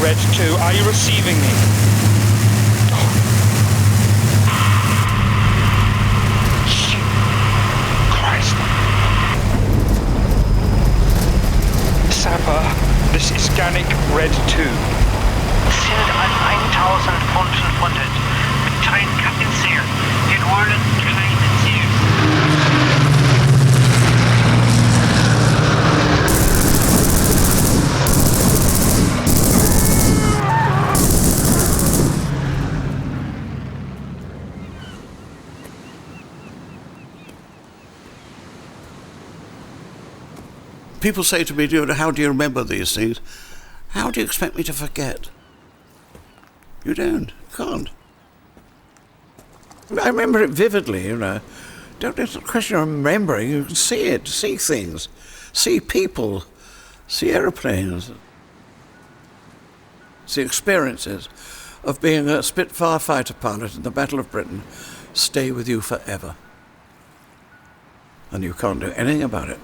Red 2, are you receiving me? Shit. Christ. Sapper, this is Scannic Red 2. Sind an 1500 mit kleinen Kappenzählen. Den wollen kleine Zählen. People say to me, how do you remember these things? How do you expect me to forget? You don't. You can't. I remember it vividly, Don't it's a question of remembering. You can see it, see things, see people, see aeroplanes, see experiences of being a Spitfire fighter pilot in the Battle of Britain stay with you forever. And you can't do anything about it.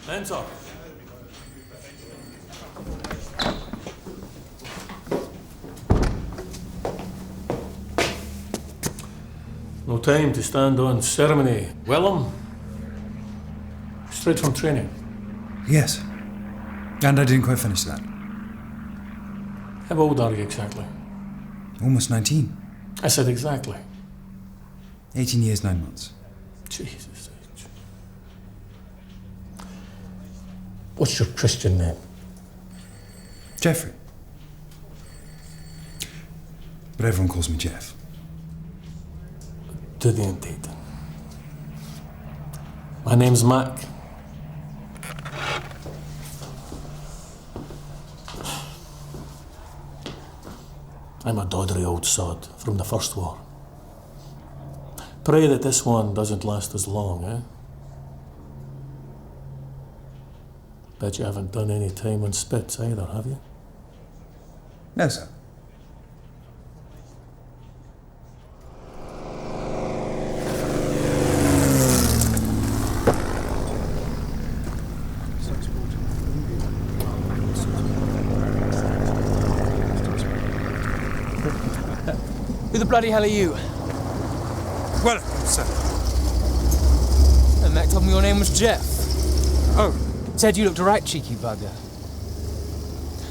Enter. No time to stand on ceremony. Willem? Straight from training. Yes. And I didn't quite finish that. How old are you exactly? Almost 19. I said exactly. 18 years, 9 months. Jesus H. What's your Christian name? Jeffrey. But everyone calls me Jeff. Do they indeed? My name's Mac. I'm a doddery old sod from the First War. Pray that this one doesn't last as long, eh? Bet you haven't done any time on Spits either, have you? No, sir. Who the bloody hell are you? Well, sir. And Mac told me your name was Jeff. Oh. Said you looked a right cheeky bugger.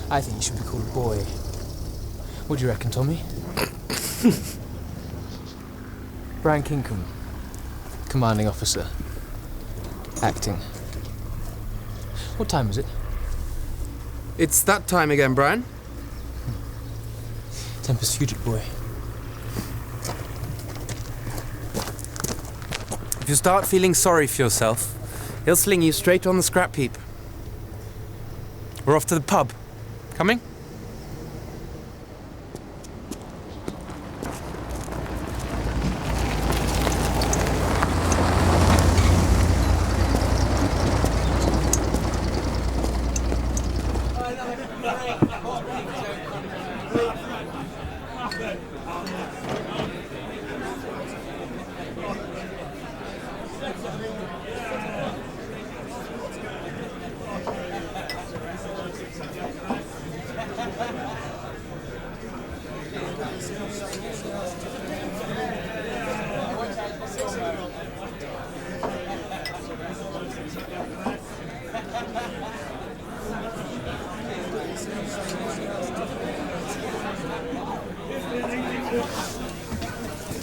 I think you should be called a boy. What do you reckon, Tommy? Brian Kinkham, commanding officer. Acting. What time is it? It's that time again, Brian. Tempest Fugit, boy. If you start feeling sorry for yourself, he'll sling you straight on the scrap heap. We're off to the pub. Coming?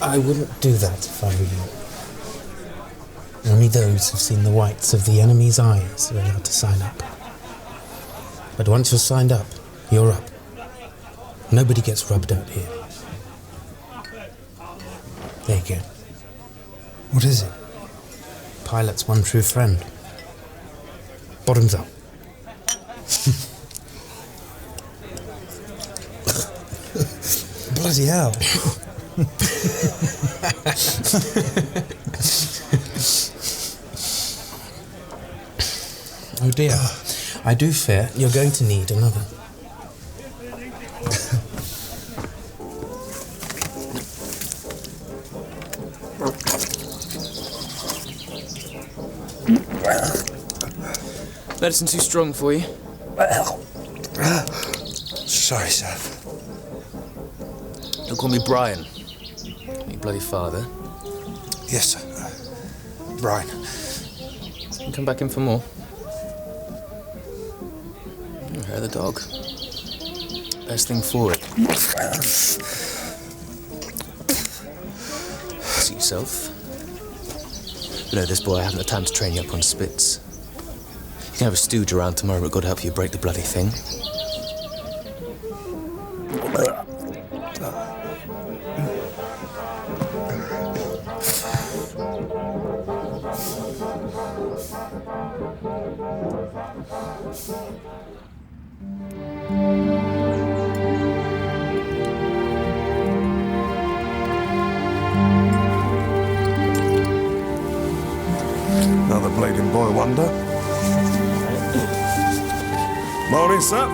I wouldn't do that if I were you. Only those who've seen the whites of the enemy's eyes are allowed to sign up. But once you're signed up, you're up. Nobody gets rubbed out here. There you go. What is it? Pilot's one true friend. Bottoms up. Bloody hell. Oh dear. I do fear you're going to need another. Medicine too strong for you? Sorry, sir. Don't call me Brian. You bloody father. Yes, sir. Brian. You come back in for more. Hair the dog. Best thing for it. See yourself. You know, this boy, I haven't the time to train you up on spits. You can have a stooge around tomorrow, but God help you break the bloody thing. Another bleeding boy wonder. Morning, sir.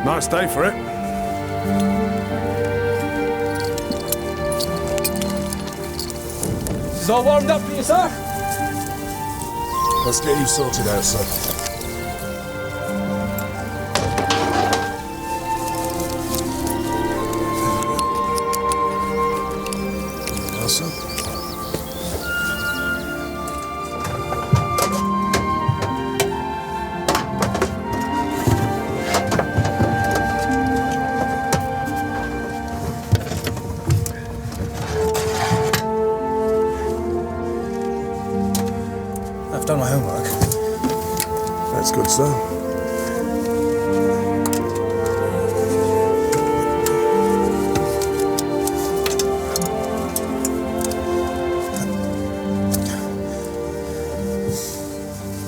Nice day for it. Is all warmed up for you, sir? Let's get you sorted out, sir. Anything else, sir? I've done my homework. That's good, sir.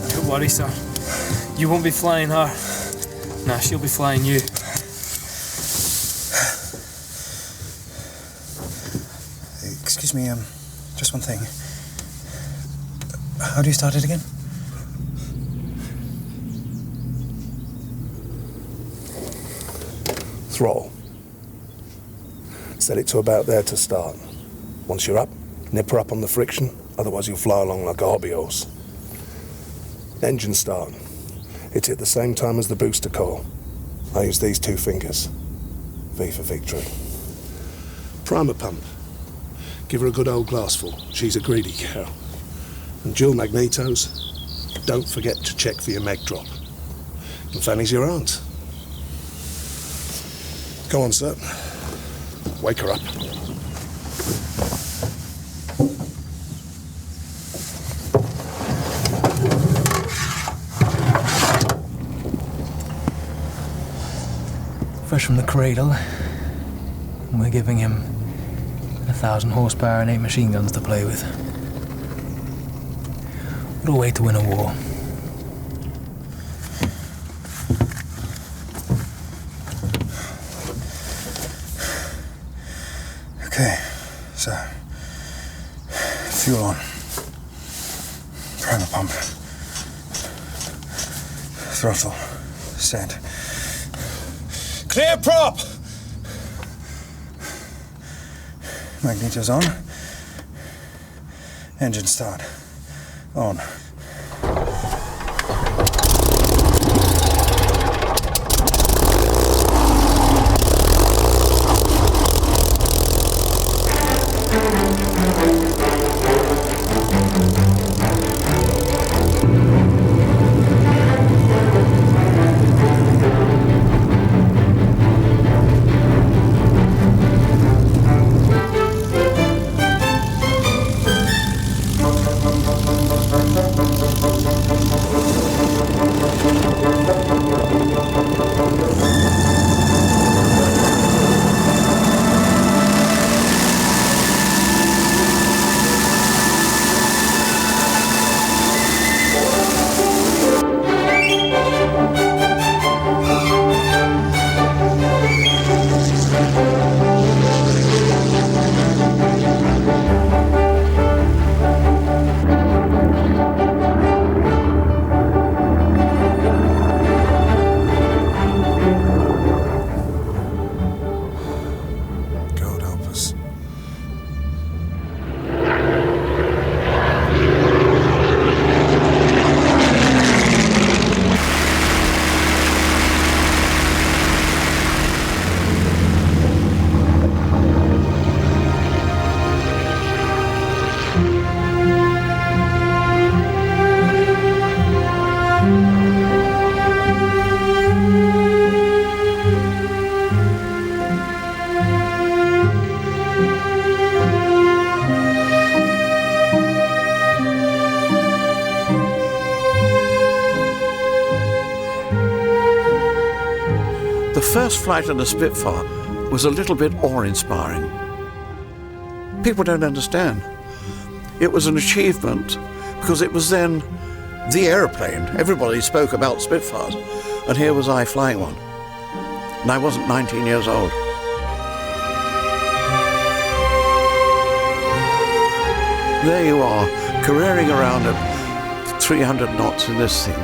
Don't worry, sir. You won't be flying her. Nah, she'll be flying you. Excuse me, just one thing. How do you start it again? Throttle. Set it to about there to start. Once you're up, nip her up on the friction, otherwise you'll fly along like a hobby horse. Engine start. Hit it at the same time as the booster coil. I use these two fingers. V for victory. Primer pump. Give her a good old glassful. She's a greedy cow. And dual magnetos. Don't forget to check for your mag drop. And Fanny's your aunt. Go on, sir. Wake her up. Fresh from the cradle. And we're giving him 1,000 horsepower and 8 machine guns to play with. What a way to win a war. Okay, so fuel on. Primer pump. Throttle set. Clear prop! Magnetos on. Engine start. On. first flight of the Spitfire was a little bit awe-inspiring. People don't understand. It was an achievement because it was then the aeroplane. Everybody spoke about Spitfires, and here was I flying one. And I wasn't 19 years old. There you are, careering around at 300 knots in this thing.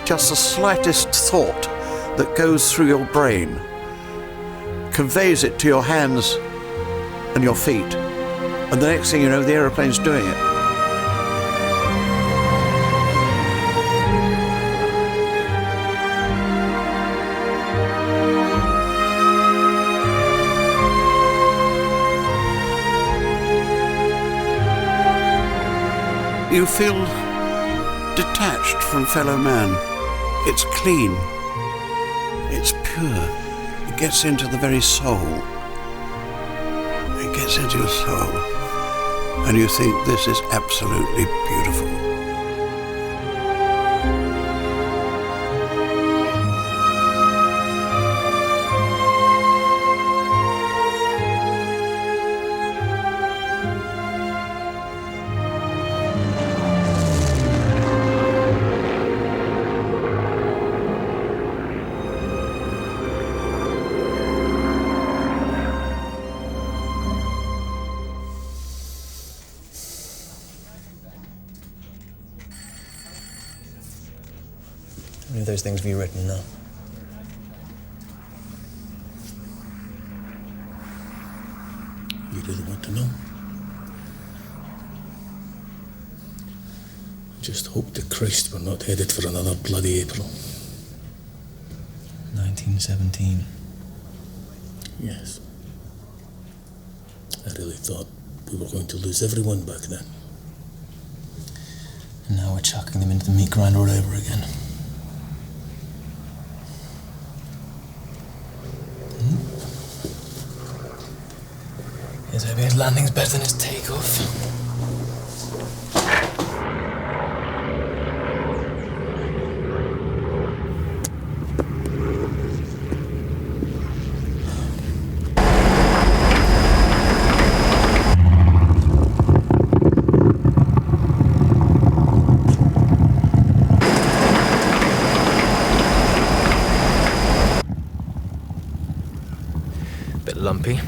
Just the slightest thought that goes through your brain conveys it to your hands and your feet. And the next thing you know, the aeroplane's doing it. You feel detached from fellow man. It's clean. It's pure. It gets into the very soul. It gets into your soul. And you think this is absolutely beautiful. How many of those things have you written now? You really want to know? Just hope to Christ we're not headed for another bloody April. 1917. Yes. I really thought we were going to lose everyone back then. And now we're chucking them into the meat grinder all over again. Here's hoping his landing's better than his takeoff. Bit lumpy.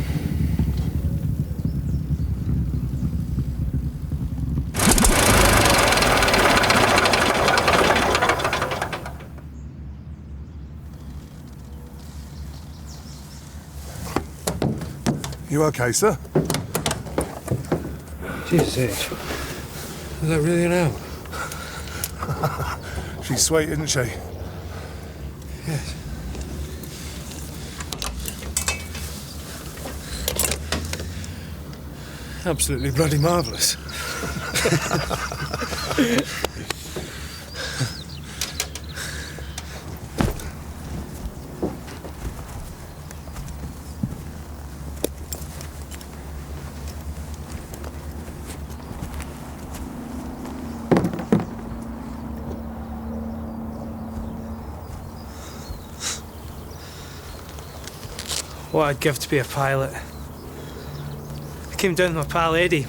You okay, sir? Jesus H. Is that really an hour? She's sweet, isn't she? Yes. Absolutely bloody marvellous. What I'd give to be a pilot. I came down with my pal Eddie.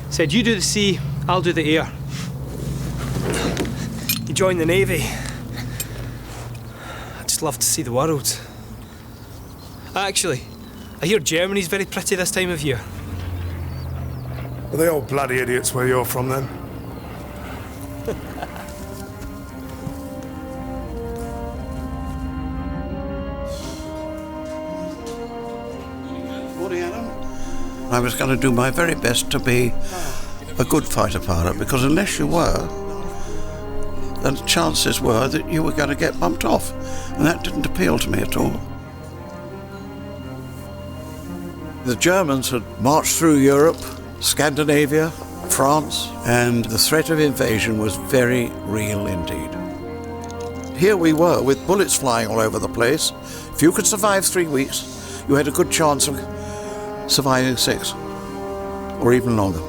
Said, you do the sea, I'll do the air. He joined the Navy. I just love to see the world. Actually, I hear Germany's very pretty this time of year. Are they all bloody idiots where you're from, then? I was going to do my very best to be a good fighter pilot, because unless you were, then the chances were that you were going to get bumped off, and that didn't appeal to me at all. The Germans had marched through Europe, Scandinavia, France, and the threat of invasion was very real indeed. Here we were with bullets flying all over the place. If you could survive 3 weeks, you had a good chance of surviving 6, or even longer.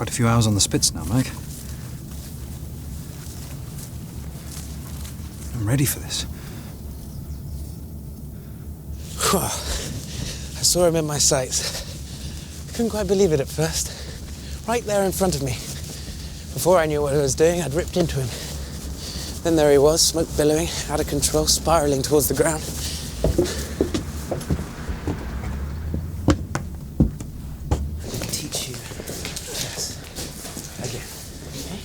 Quite a few hours on the Spitz now, Mike. I'm ready for this. I saw him in my sights. I couldn't quite believe it at first. Right there in front of me. Before I knew what I was doing, I'd ripped into him. Then there he was, smoke billowing, out of control, spiralling towards the ground. I can teach you. Yes. Again. Okay?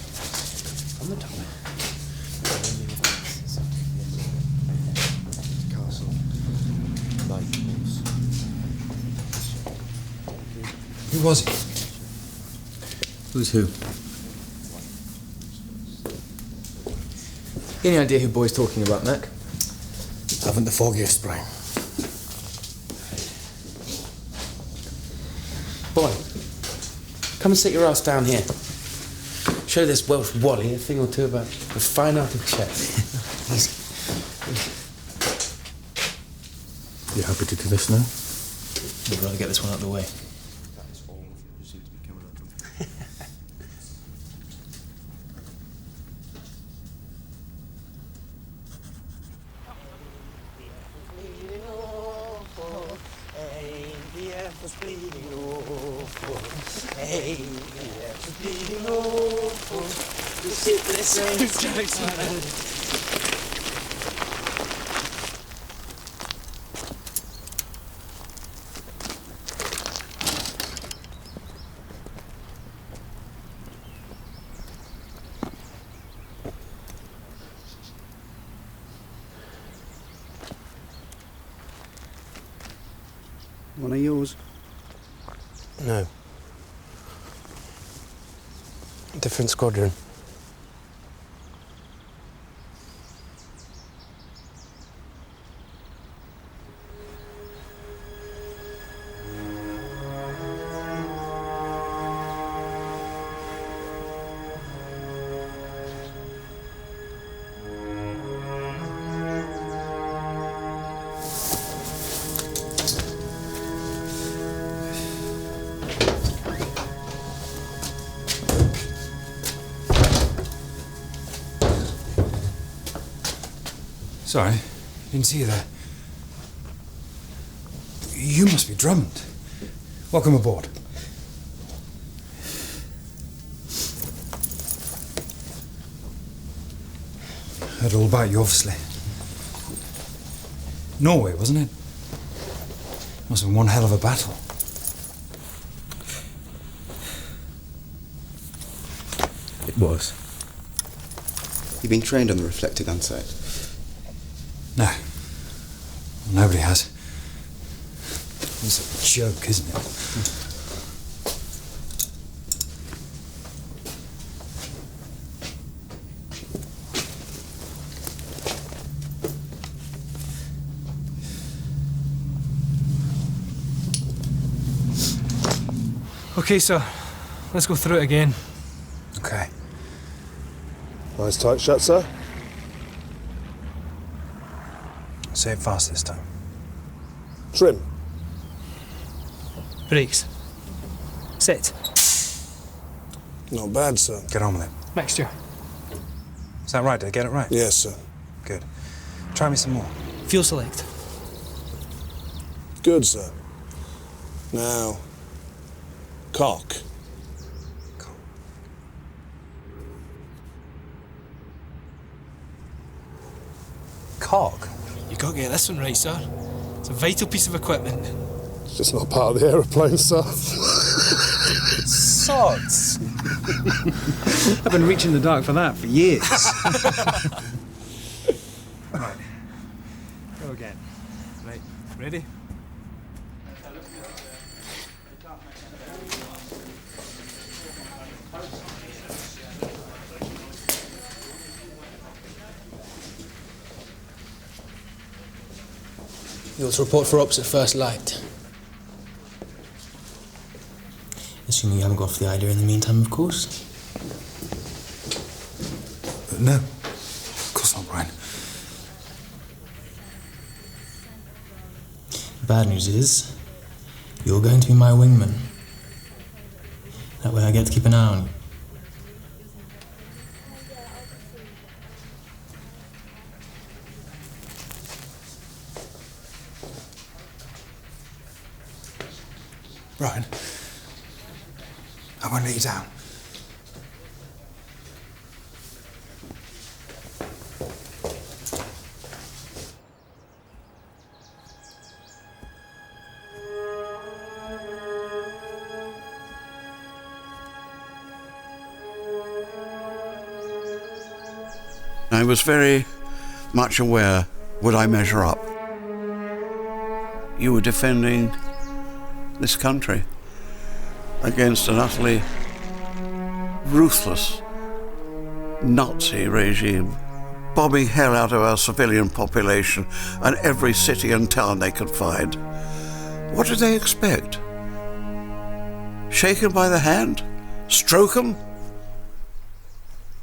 On the top. Castle. Lighthouse. Who was he? Who's who? Any idea who Boy's talking about, Mac? Haven't the foggiest brain. Boy, come and sit your ass down here. Show this Welsh Wally a thing or two about the fine art of chess. Easy. You happy to do this now? I'd rather get this one out of the way. One of yours? No. Different squadron. Sorry, didn't see you there. You must be Drummond. Welcome aboard. Heard all about you, obviously. Norway, wasn't it? Must have been one hell of a battle. It was. You've been trained on the reflector gun sight? No. Well, nobody has. It's a joke, isn't it? Okay, sir. Let's go through it again. Okay. Eyes tight shut, sir. Say it fast this time. Trim. Brakes. Set. Not bad, sir. Get on with it. Mixture. Is that right? Did I get it right? Yes, sir. Good. Try me some more. Fuel select. Good, sir. Now, cock. Cock? You got to get this one right, sir. It's a vital piece of equipment. It's just not part of the aeroplane, sir. Sods! I've been reaching the dark for that for years. Right. Go again. Right. Ready? You're to report for ops at first light. Assuming you haven't got off the idea in the meantime, of course. No. Of course not, Brian. The bad news is, you're going to be my wingman. That way I get to keep an eye on you. Ryan, I won't let you down. I was very much aware, would I measure up? You were defending this country against an utterly ruthless Nazi regime, bombing hell out of our civilian population and every city and town they could find. What did they expect? Shake 'em by the hand? Stroke 'em?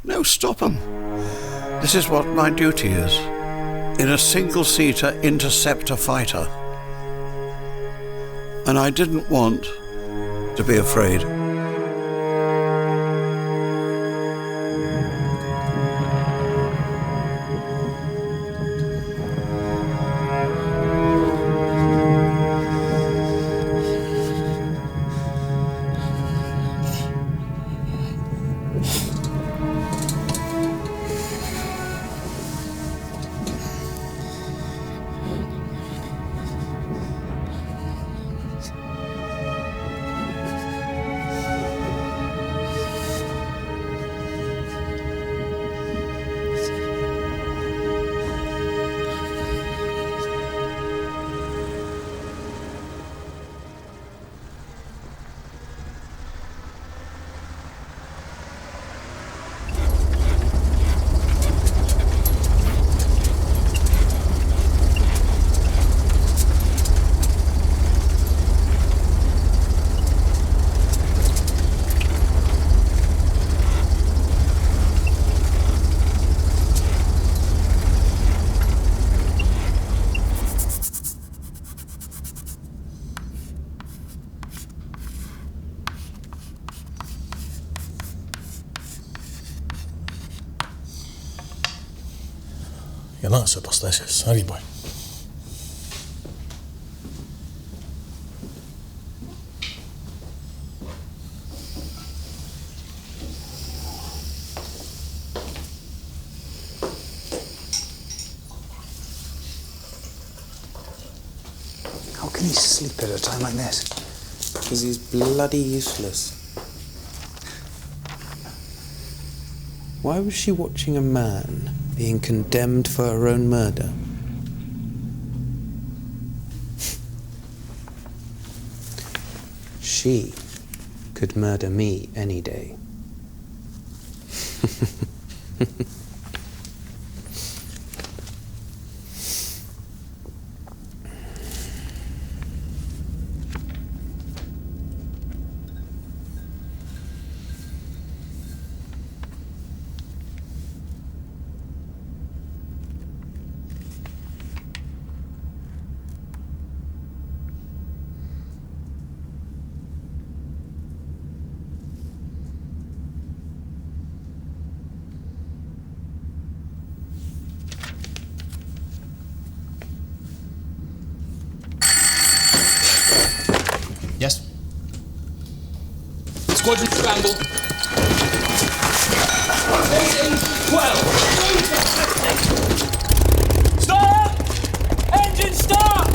No, stop 'em. This is what my duty is. In a single-seater interceptor fighter. And I didn't want to be afraid. You're not superstitious, are you, boy? How can he sleep at a time like this? Because he's bloody useless. Why was she watching a man being condemned for her own murder? She could murder me any day. Yes. Squadron scramble. 18, 12. Stop! Engine stop!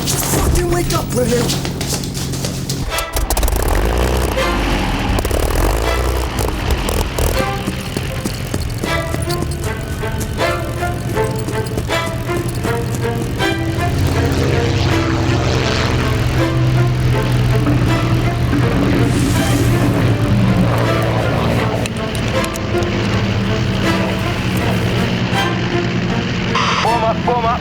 Just fucking wake up, will you? Form up, form up.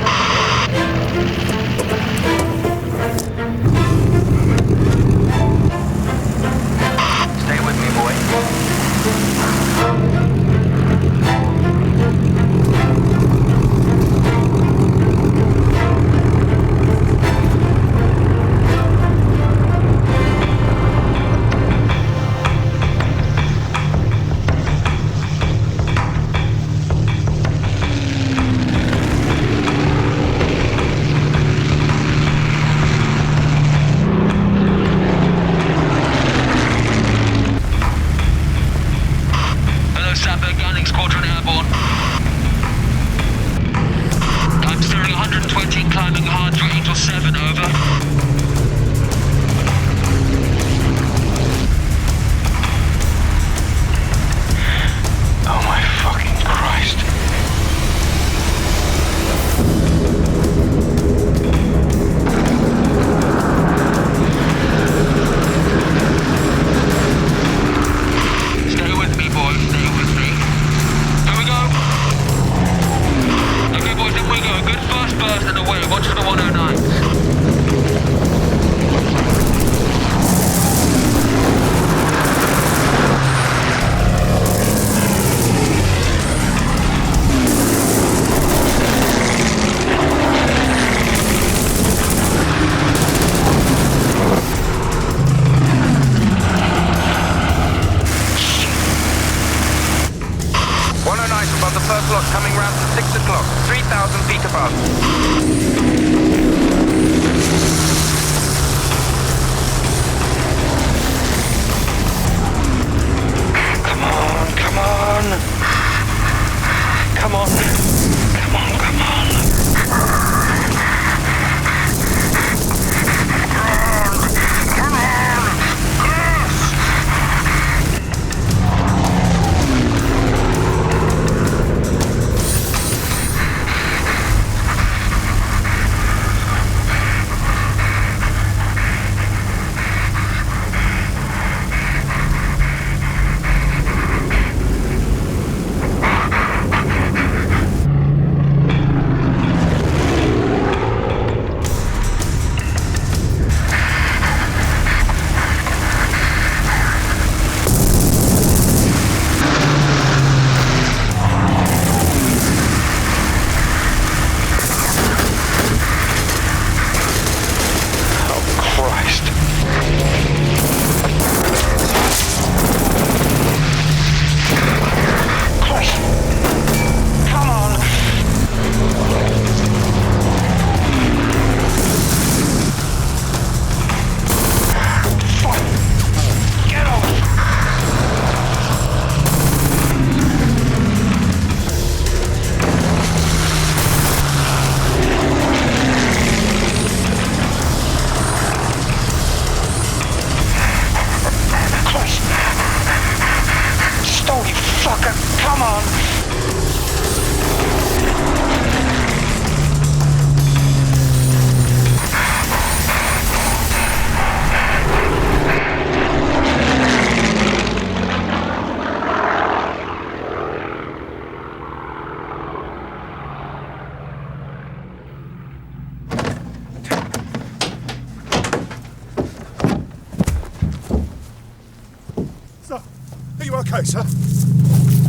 okay, sir?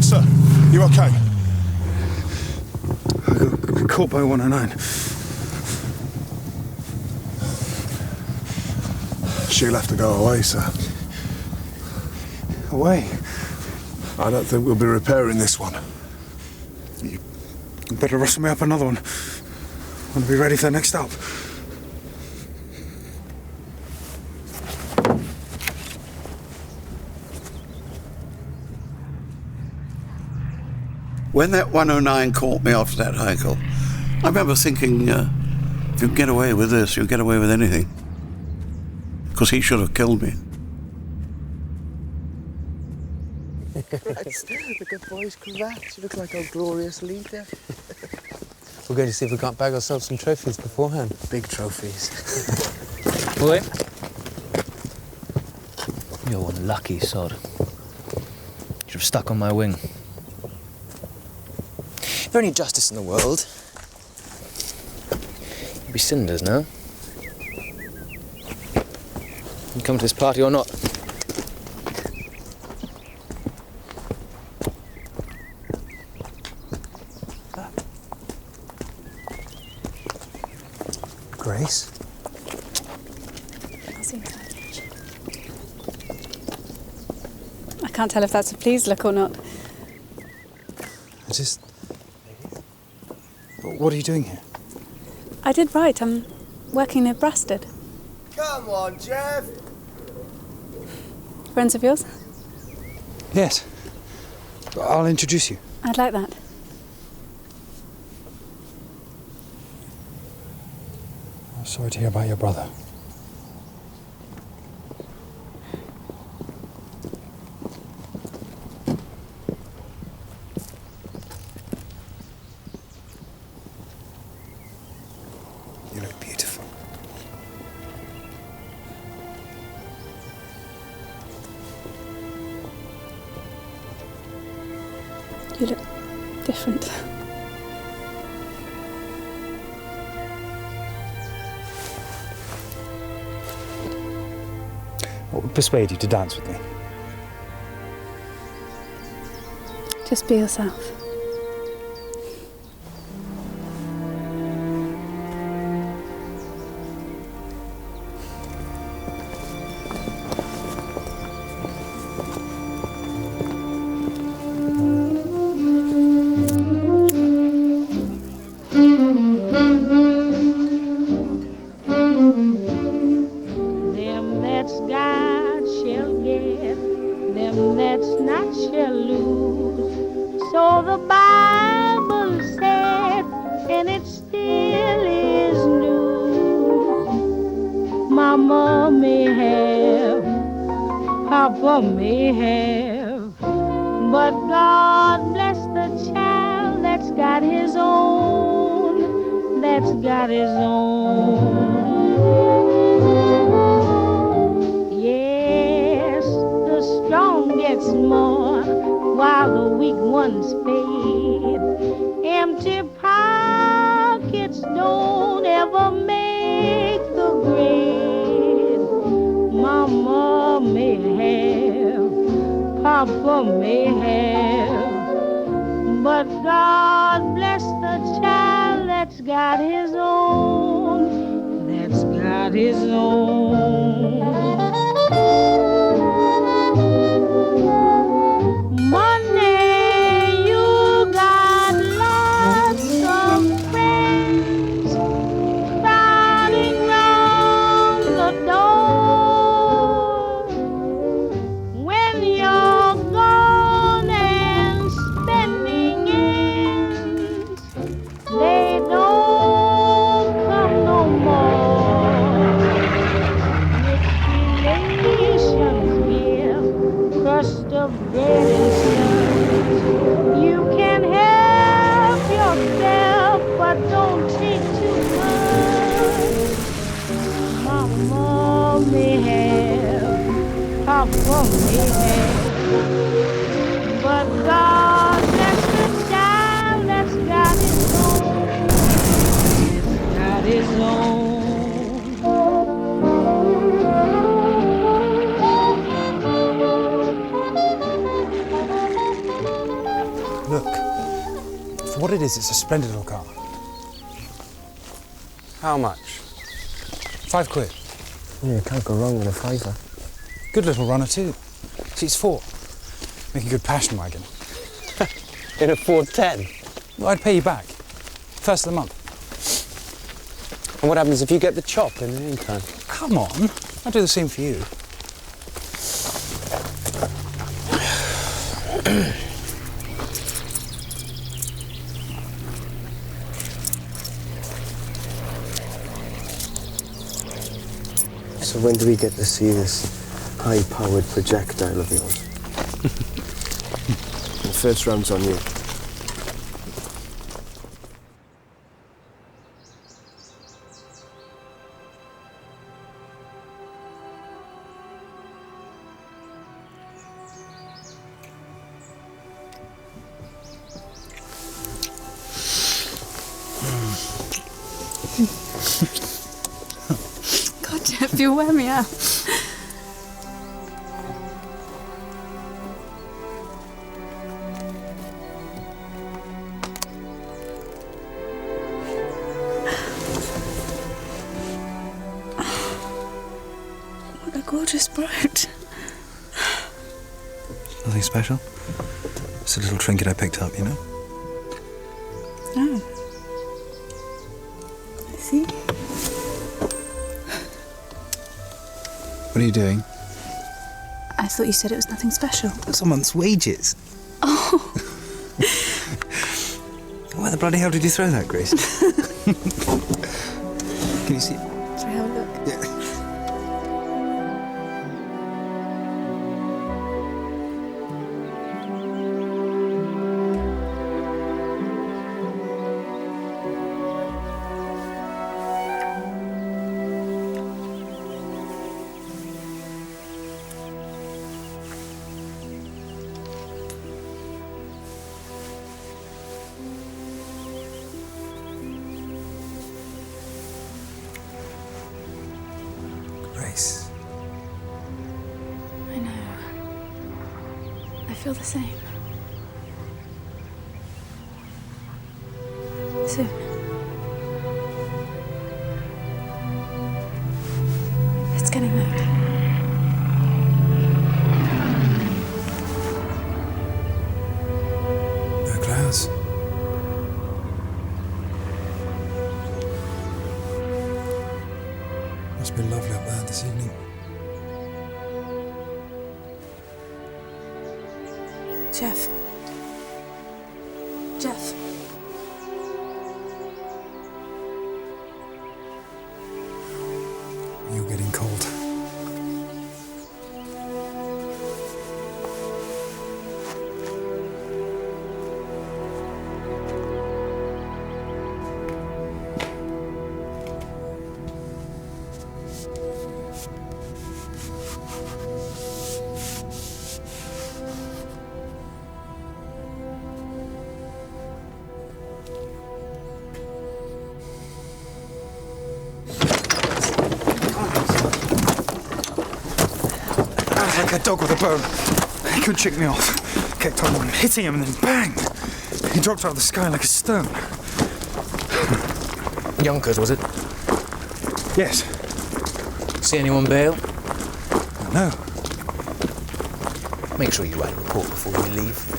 Sir, you okay? I got caught by 109. She'll have to go away, sir. Away? I don't think we'll be repairing this one. You better rustle me up another one. I want to be ready for the next stop. When that 109 caught me off that ankle, I remember thinking, if you get away with this, you'll get away with anything. Because he should have killed me. Christ, look at boys' cravats. You look like our glorious leader. We're going to see if we can't bag ourselves some trophies beforehand. Big trophies. Boy. You're one lucky sod. Should have stuck on my wing. If there any justice in the world, you'd be cinders now. You come to this party or not? Grace? I can't tell if that's a pleased look or not. What are you doing here? I did right. I'm working near Brasted. Come on, Jeff. Friends of yours? Yes. I'll introduce you. I'd like that. I'm sorry to hear about your brother. You look beautiful. You look different. What would persuade you to dance with me? Just be yourself. Them that's got shall get, them that's not shall lose. So the Bible said, and it still is news. Mama may have, Papa may have, but God bless the child that's got his own, that's got his own. Yes, the strong gets more while the weak ones fade. Empty pockets don't ever make the grade. Mama may have, Papa may have, but God bless the child that's got his own, that's got his own. Monday, you got lots of friends crowding round the door. When you're gone and spending ends, they don't come no more. Relations give crust of bread and such. You can help yourself, but don't take too much. Mama may have, Papa may have, but God bless the child that's got his own, that's got his own. is, it's a splendid little car. How much? £5. Yeah, can't go wrong with a fiver. Good little runner too. Seats 4. Make a good passion wagon. In a Ford 10? Well, I'd pay you back. First of the month. And what happens if you get the chop in the meantime? Come on, I'll do the same for you. So when do we get to see this high-powered projectile of yours? The first round's on you. God, Jeff, you wear me out. What a gorgeous brooch. Nothing special. It's a little trinket I picked up, you know? Oh. I see. What are you doing? I thought you said it was nothing special. That's a month's wages. Oh. Why the bloody hell did you throw that, Grace? Can you see? Shall we have a look? Yeah. Grace. I know. I feel the same. Soon. It's getting there. No clouds. Must be lovely up there this evening. Jeff. Jeff. You're getting cold. I was like a dog with a bone. He couldn't shake me off. Kept on hitting him and then bang! He dropped out of the sky like a stone. Yonkers, was it? Yes. See anyone bail? No. Make sure you write a report before we leave.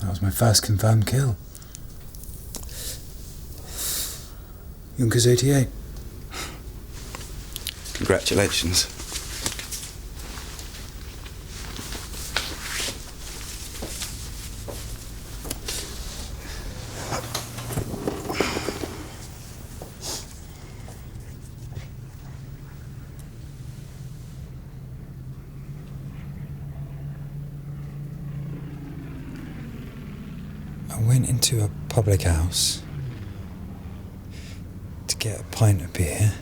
That was my first confirmed kill. Junkers 88. Congratulations. I went into a public house to get a pint of beer.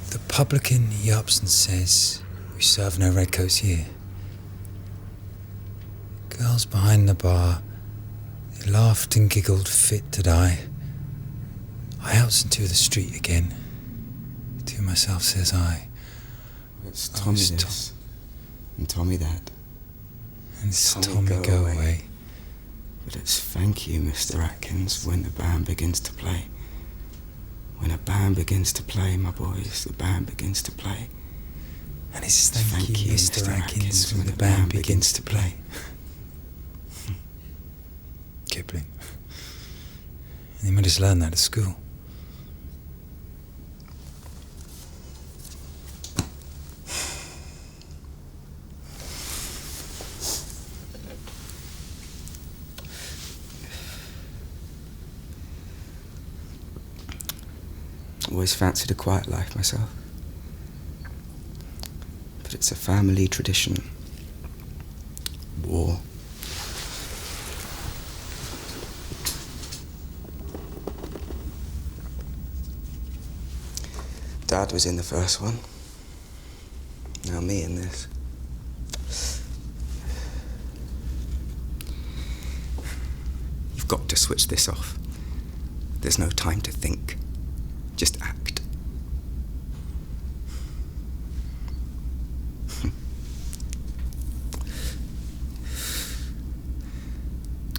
The publican yups and says, "We serve no redcoats here." Girls behind the bar, they laughed and giggled fit to die. I outs into the street again. To myself says I, It's Tommy this, and Tommy that. And it's Tommy go away. But it's thank you, Mr. Atkins, when the band begins to play. When a band begins to play, my boys, the band begins to play. And it's thank you, Mr. Atkins, when the band begins to play. Kipling. And he made us learn that at school. Always fancied a quiet life myself. But it's a family tradition. War. Dad was in the first one. Now me in this. You've got to switch this off. There's no time to think. Just act.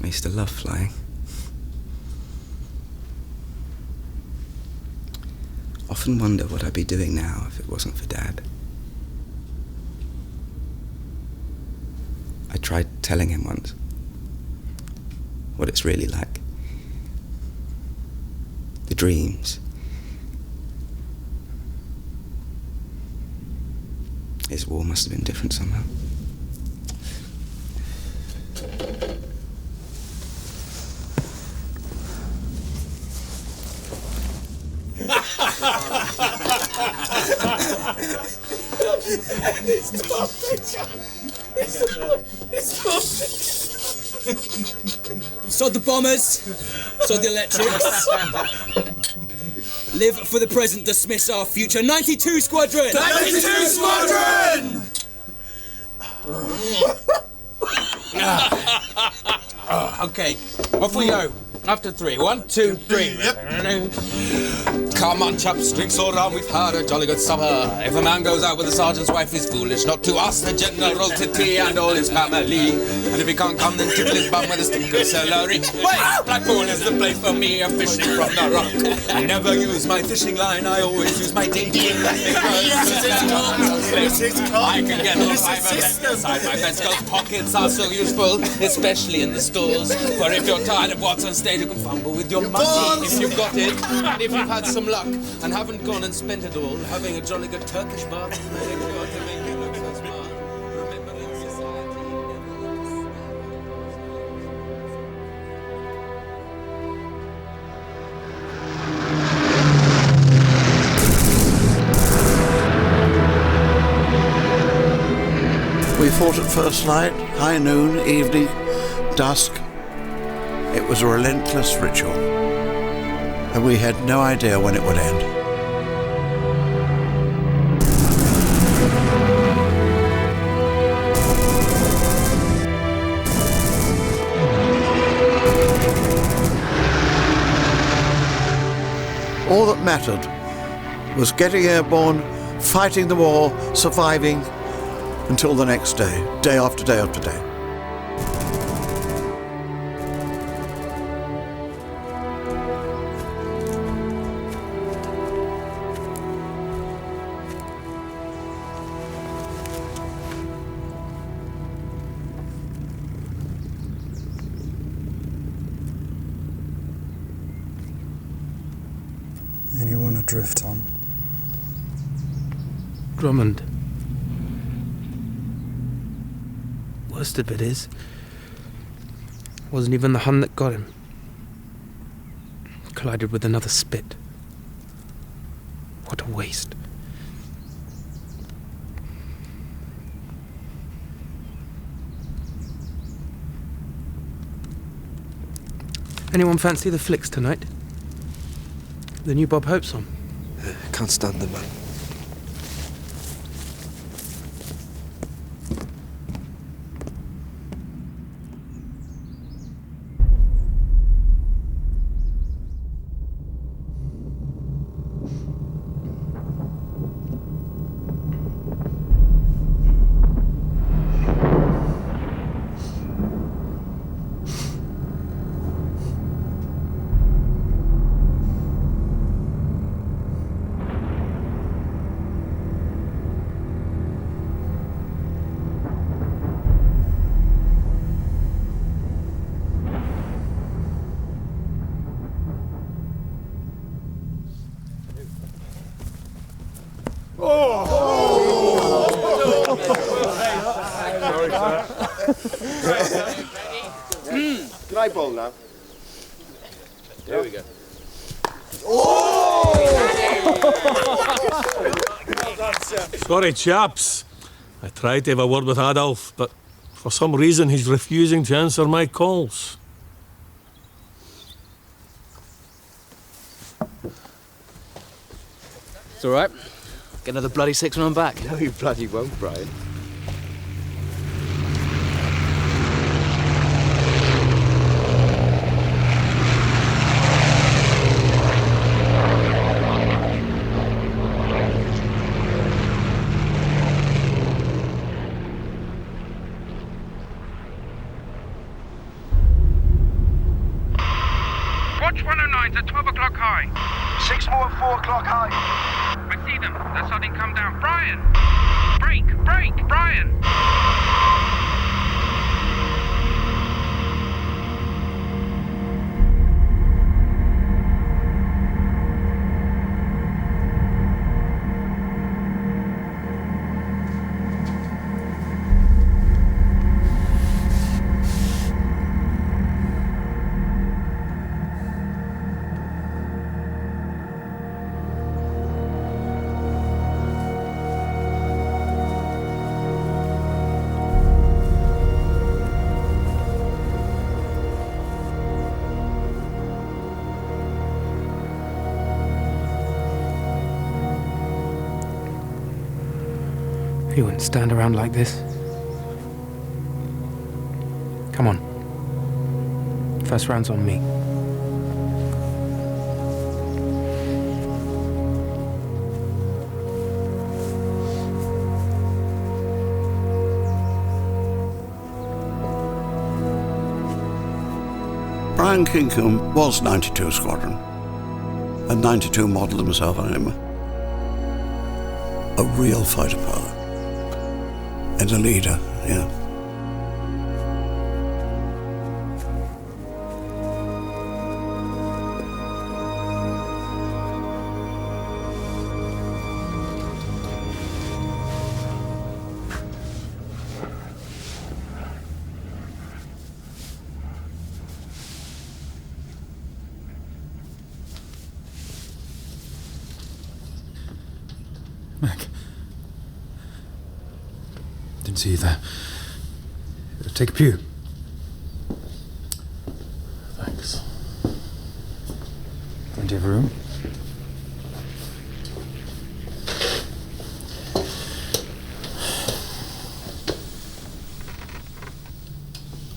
I used to love flying. Often wonder what I'd be doing now if it wasn't for Dad. I tried telling him once what it's really like. The dreams. His war must have been different somehow. Sod the bombers, sod the electrics. Live for the present, dismiss our future. 92 Squadron! 92 Squadron! Okay, off we go. After 3. 1, 2, 3. Come on, chaps, drinks all round, we've had a jolly good supper. If a man goes out with the sergeant's wife, he's foolish not to ask the general to tea and all his family. And if he can't come, then tickle his bum with a stick of celery. Wait! Blackpool is the place for me, I'm fishing from the rock. I never use my fishing line, I always use my dainty elastic I can get all 5 of them inside my vest, cause pockets are so useful, especially in the stores. For if you're tired of what's on stage, you can fumble with your money if you've got it. And if you've had some luck and haven't gone and spent it all having a jolly good Turkish bath to make you look so smart. Remembering society We fought at first light, high noon, evening, dusk. It was a relentless ritual, and we had no idea when it would end. All that mattered was getting airborne, fighting the war, surviving until the next day, day after day after day. Anyone adrift on? Drummond. Worst of it is, wasn't even the Hun that got him. Collided with another Spit. What a waste. Anyone fancy the flicks tonight? The new Bob Hope song? Can't stand them, man. Can I bowl now? There we go. Sorry, chaps. I tried to have a word with Adolf, but for some reason he's refusing to answer my calls. It's all right. Get another bloody 6 when I'm back. No, you bloody won't, Brian. Watch 109's at 12 o'clock high. 6 more at 4 o'clock high. I see them. They're starting to come down. Brian! Break! Break! Brian! You wouldn't stand around like this. Come on. First round's on me. Brian Kinkham was 92 Squadron, and 92 modelled himself on him. A real fighter pilot. And a leader, yeah. Mac. Didn't see you there. Take a pew. Thanks. Plenty of room.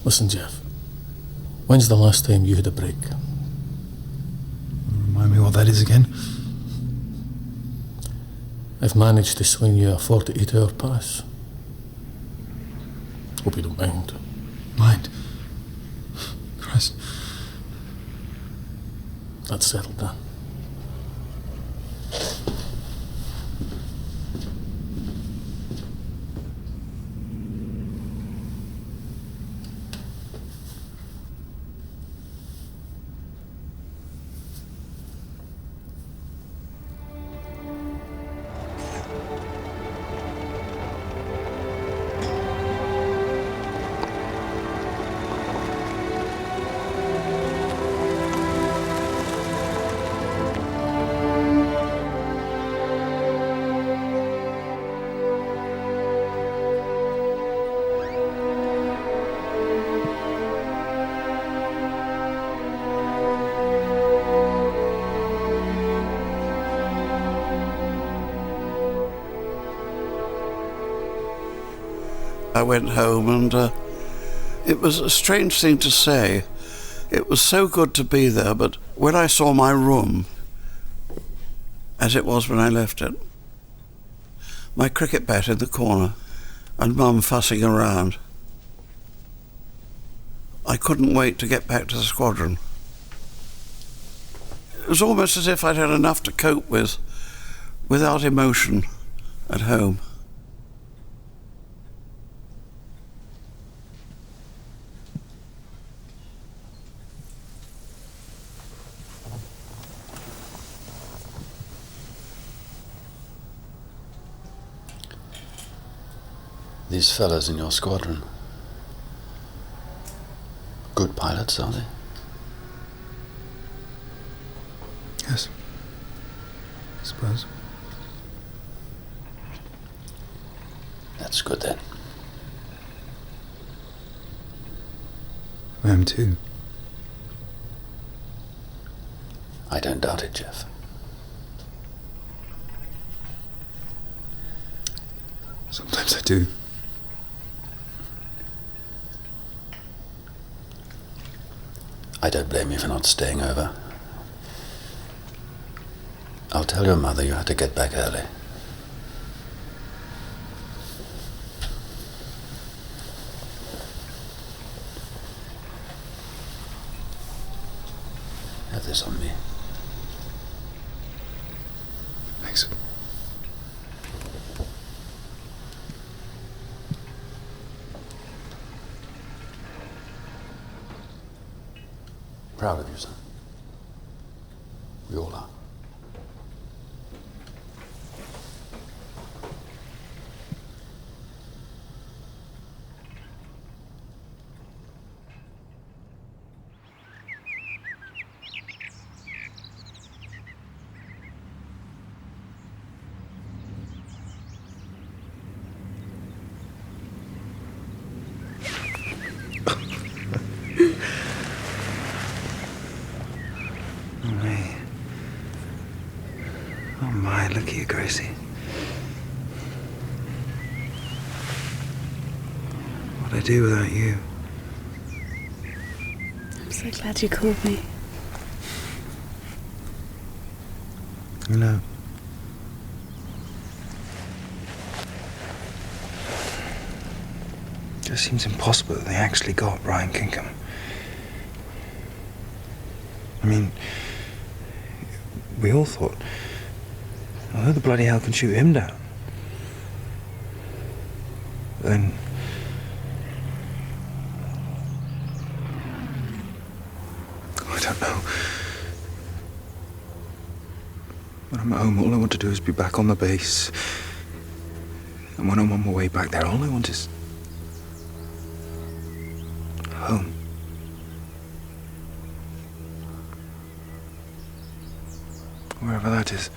Listen, Jeff. When's the last time you had a break? Remind me what that is again? I've managed to swing you a 48-hour pass. Hope you don't mind. Mind? Christ. That's settled then. I went home and it was a strange thing to say. It was so good to be there, but when I saw my room, as it was when I left it, my cricket bat in the corner and Mum fussing around, I couldn't wait to get back to the squadron. It was almost as if I'd had enough to cope with without emotion at home. These fellas in your squadron, good pilots, are they? Yes. I suppose. That's good then. I am too. I don't doubt it, Jeff. Sometimes I do. I don't blame you for not staying over. I'll tell your mother you had to get back early. Have this on me. Thanks. Proud of you, son. We all are. Oh my, look at you, Gracie. What'd I do without you? I'm so glad you called me. You know, it just seems impossible that they actually got Brian Kinkham. I mean, we all thought, well, who the bloody hell can shoot him down? Then I don't know. When I'm at home, all I want to do is be back on the base. And when I'm on my way back there, all I want is home. Wherever that is.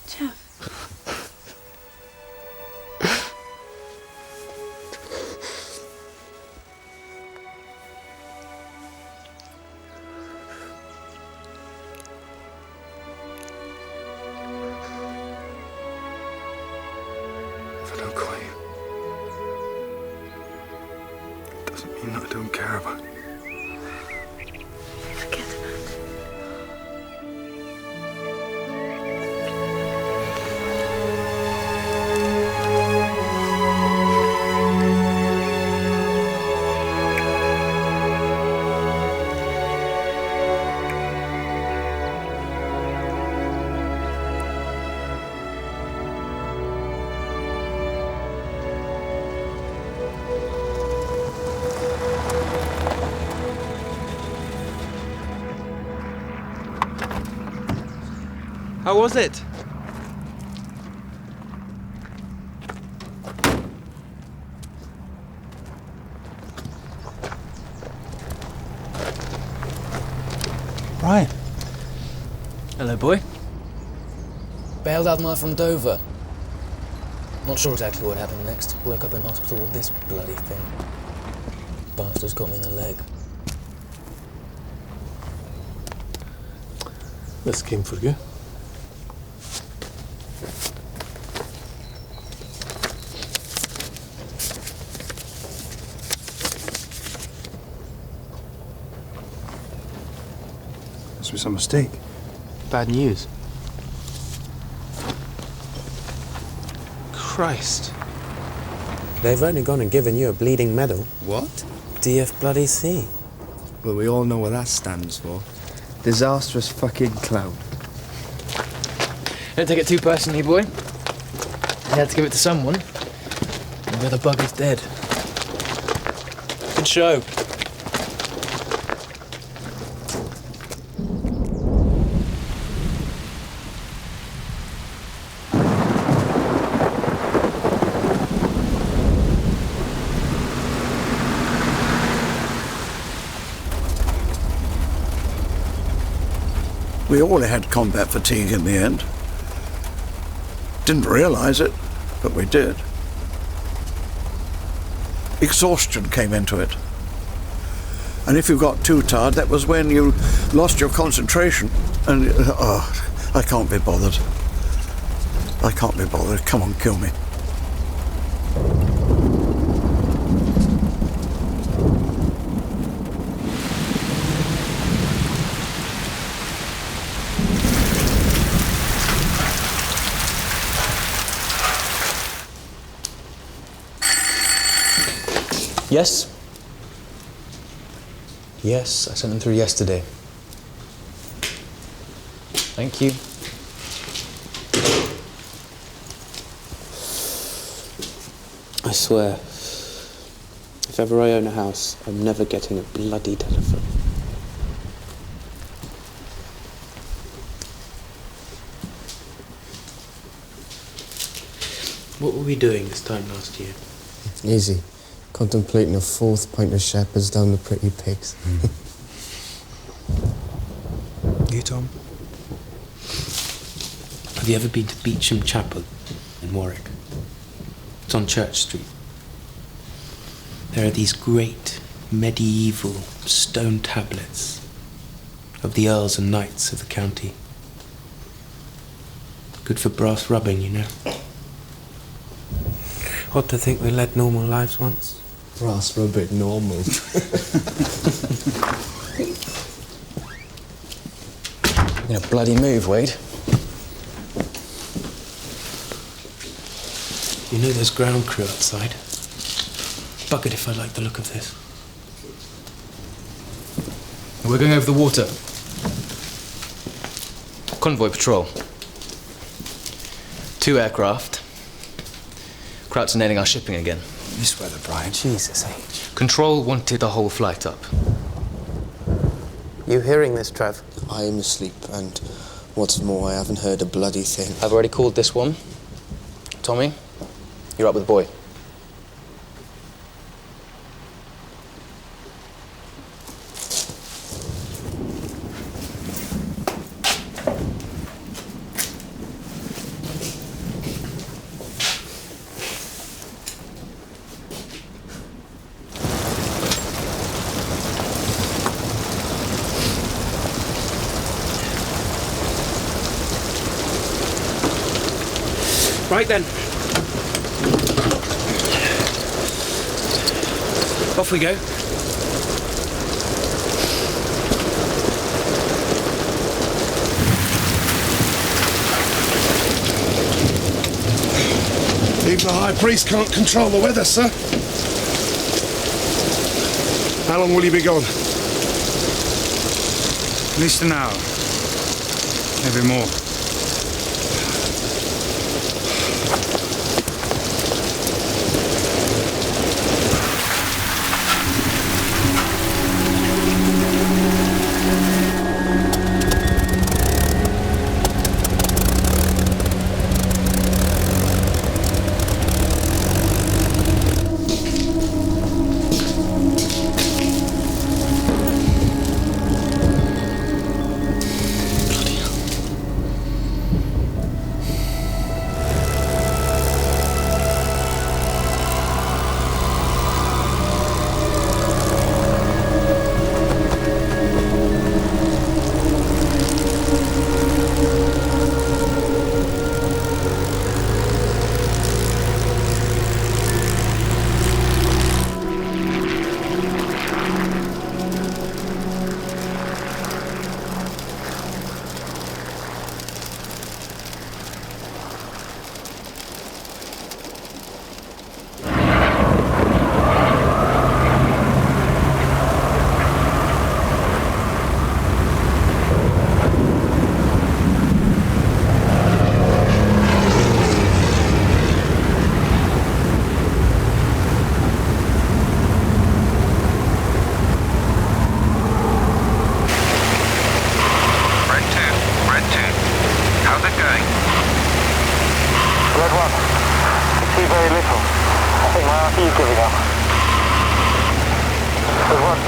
Jeff. If I don't call you, it doesn't mean that I don't care about you. Forget about it. How was it? Brian. Hello, boy. Bailed out mile from Dover. Not sure exactly what happened next. Woke up in hospital with this bloody thing. Bastard's got me in the leg. This came for you. This was a mistake. Bad news. Christ. They've only gone and given you a bleeding medal. What? DF bloody C. Well, we all know what that stands for. Disastrous fucking clown. Don't take it too personally, boy. You had to give it to someone. And the other bugger's dead. Good show. We all had combat fatigue in the end. Didn't realise it, but we did. Exhaustion came into it. And if you got too tired, that was when you lost your concentration. And, I can't be bothered. I can't be bothered. Come on, kill me. Yes? Yes, I sent them through yesterday. Thank you. I swear, if ever I own a house, I'm never getting a bloody telephone. What were we doing this time last year? Easy. Contemplating a fourth pint of Shepherd's down the pretty pigs. You, Tom? Have you ever been to Beecham Chapel in Warwick? It's on Church Street. There are these great medieval stone tablets of the earls and knights of the county. Good for brass rubbing, you know. Odd to think we led normal lives once. Brass rubbing normal. You know, bloody move, Wade. You know there's ground crew outside. Buggered if I like the look of this. We're going over the water. Convoy patrol. 2 aircraft. Krauts are nailing our shipping again. This weather, Brian. Jesus H. Control wanted the whole flight up. You hearing this, Trev? I am asleep, and what's more, I haven't heard a bloody thing. I've already called this one. Tommy, you're up with the boy. Right then. Off we go. Even the High Priest can't control the weather, sir. How long will you be gone? At least an hour. Maybe more.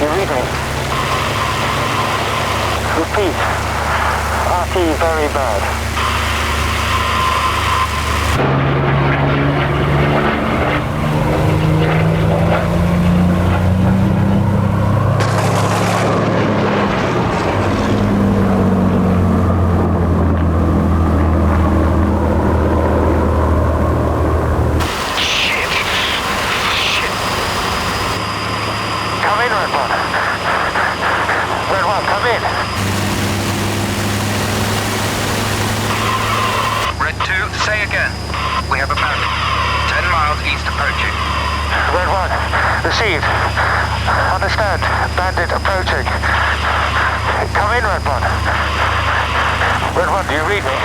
You read me? Repeat. lucky very bad. Say again. We have a bandit. 10 miles east approaching. Red 1, received. Understand. Bandit approaching. Come in, Red 1. Red 1, do you read me?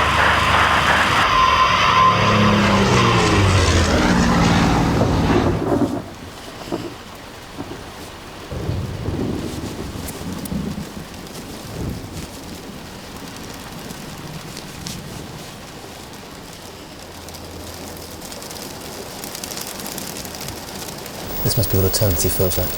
This must be what eternity feels like.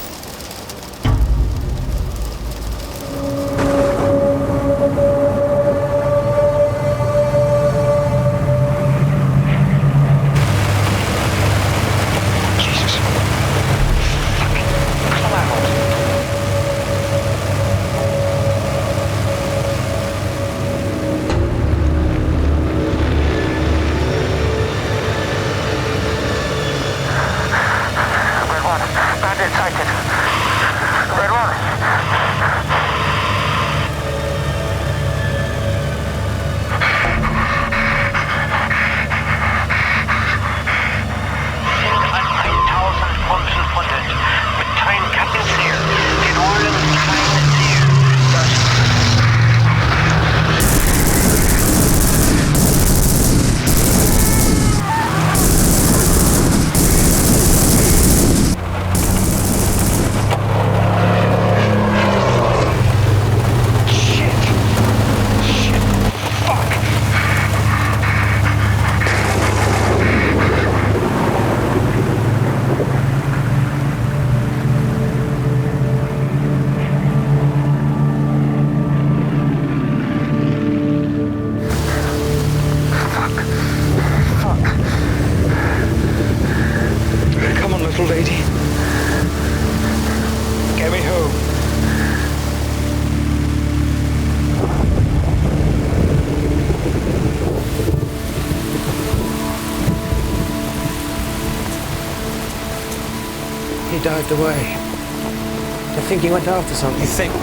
Dived away. I think he went after something. You think?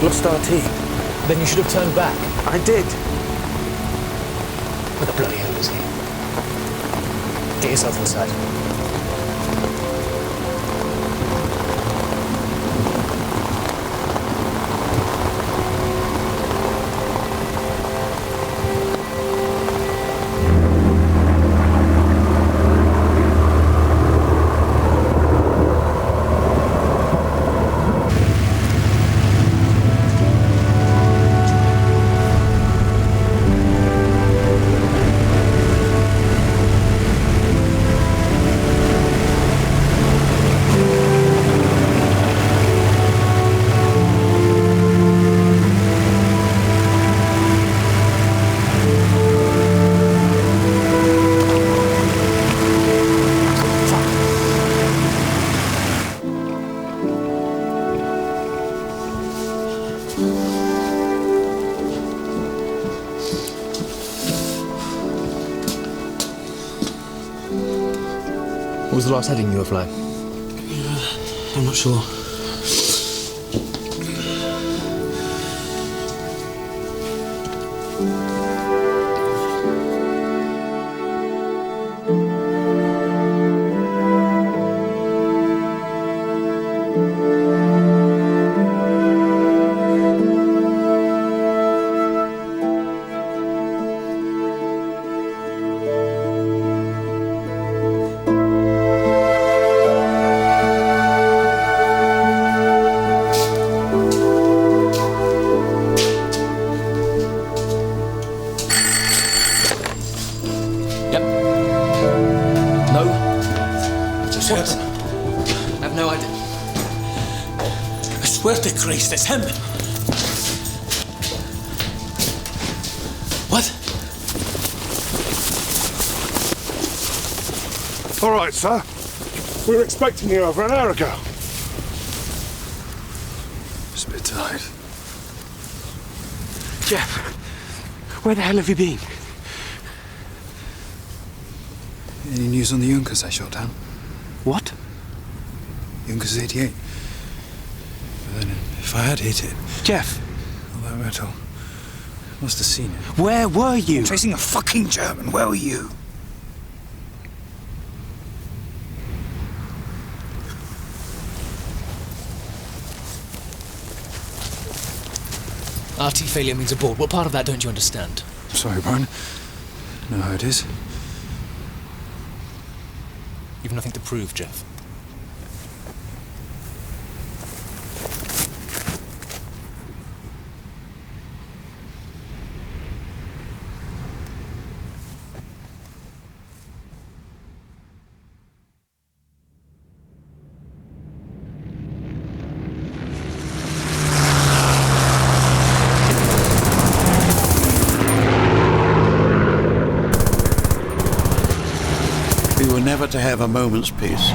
Lost RT. Then you should have turned back. I did. Where the bloody hell is he? Get yourself inside. What was the last heading you were flying? I'm not sure. Swear to Christ, it's him. All right, sir. We were expecting you over an hour ago. Just a bit tired. Jeff, where the hell have you been? Any news on the Junkers I shot down? What? Junkers 88. But then, if I had hit it... Jeff! All that metal... must have seen it. Where were you? I'm chasing a fucking German. Where were you? RT failure means abort. What part of that don't you understand? Sorry, Brian. I know how it is. You've nothing to prove, Jeff. We were never to have a moment's peace.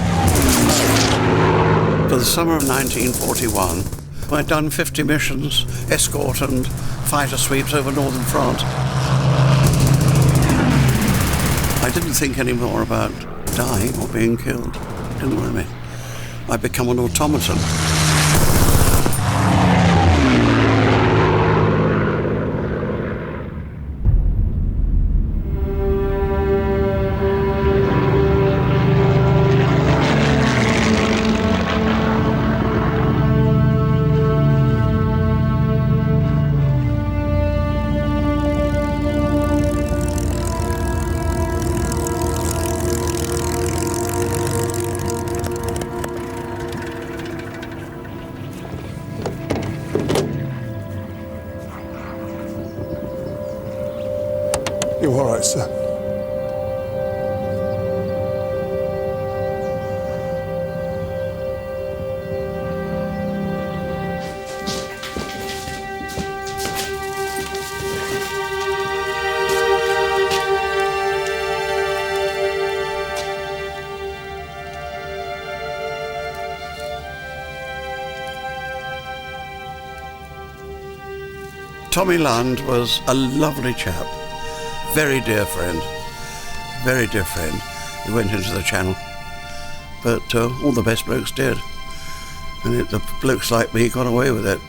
For the summer of 1941, I'd done 50 missions, escort and fighter sweeps over northern France. I didn't think any more about dying or being killed. It didn't worry me. I'd become an automaton. You all right, sir? Tommy Lund was a lovely chap. Very dear friend. Very dear friend. He went into the Channel. But all the best blokes did. And the blokes like me got away with it.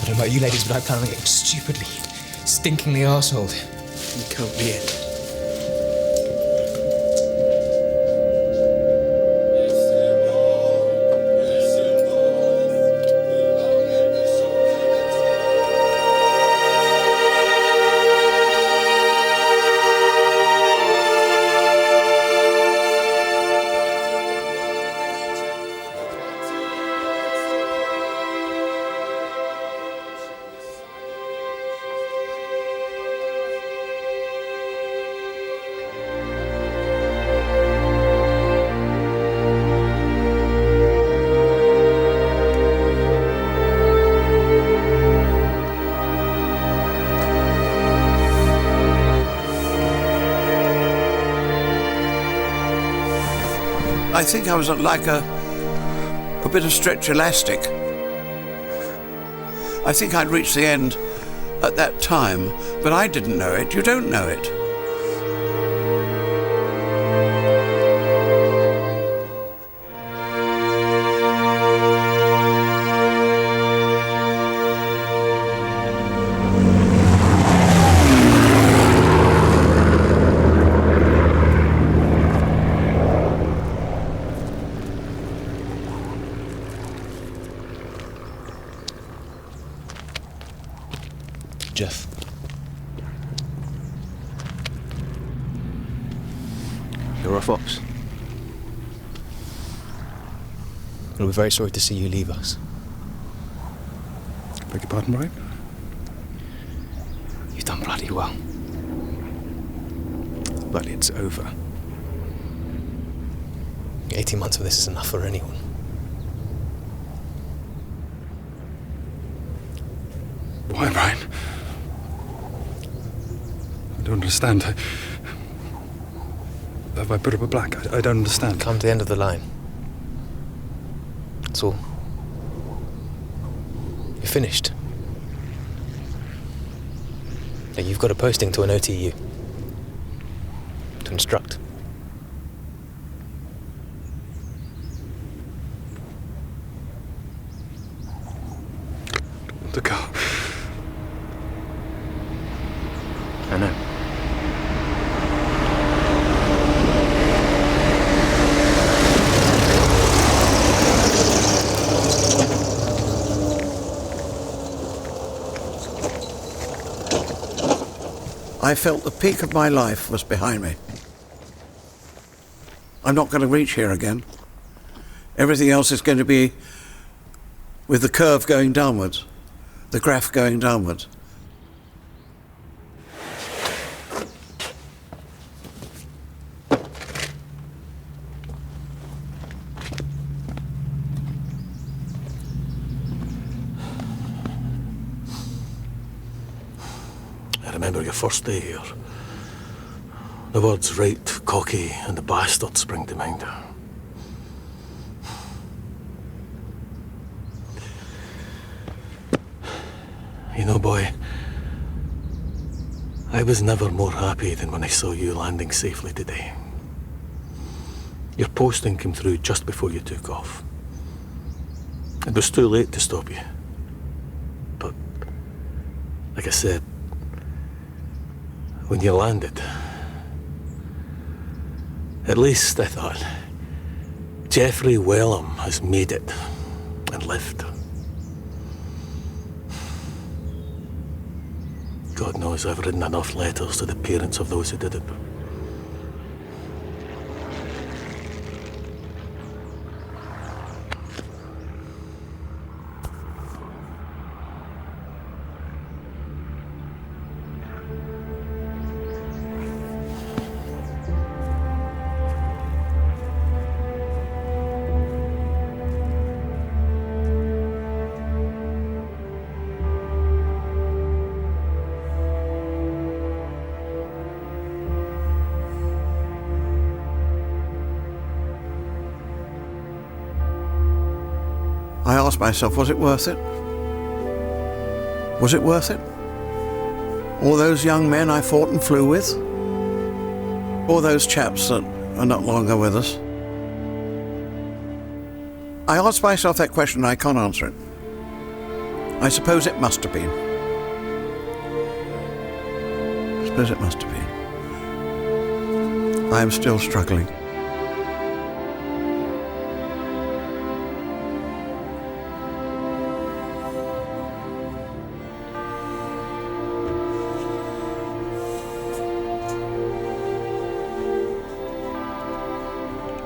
I don't know about you ladies, but I plan on getting stupidly, stinkingly arseholed. You can't be it. I think I was like a bit of stretch elastic. I think I'd reached the end at that time, but I didn't know it. You don't know it. Jeff. You're off ops. We'll be very sorry to see you leave us. Beg your pardon, Brian? You've done bloody well. But it's over. 18 months of this is enough for anyone. Why, Brian? I don't understand. Have I put up a plaque? I don't understand. Come to the end of the line. That's all. You're finished. Now you've got a posting to an OTU. To instruct. The car. I know. I felt the peak of my life was behind me. I'm not going to reach here again. Everything else is going to be with the curve going downwards, the graph going downwards. I remember your first day here. The words right, cocky, and the bastard spring to mind. You know, boy, I was never more happy than when I saw you landing safely today. Your posting came through just before you took off. It was too late to stop you. But, like I said, when you landed, at least I thought, Geoffrey Wellham has made it and lived. God knows I've written enough letters to the parents of those who did it. I asked myself, was it worth it? Was it worth it? All those young men I fought and flew with? All those chaps that are not longer with us? I asked myself that question and I can't answer it. I suppose it must have been. I suppose it must have been. I am still struggling.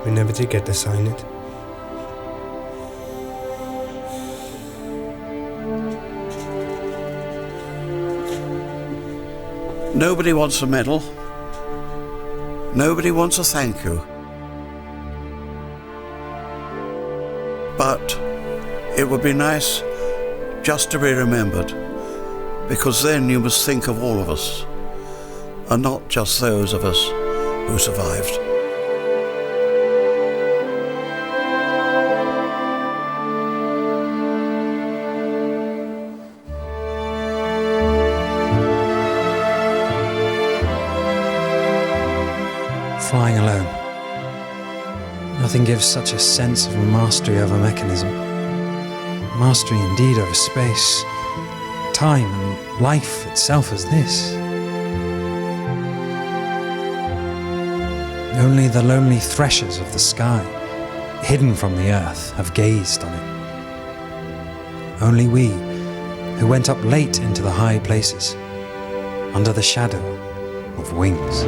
We never did get to sign it. Nobody wants a medal. Nobody wants a thank you. But it would be nice just to be remembered, because then you must think of all of us, and not just those of us who survived. Flying alone. Nothing gives such a sense of mastery over mechanism. Mastery indeed over space, time and life itself as this. Only the lonely threshers of the sky, hidden from the earth, have gazed on it. Only we, who went up late into the high places, under the shadow of wings.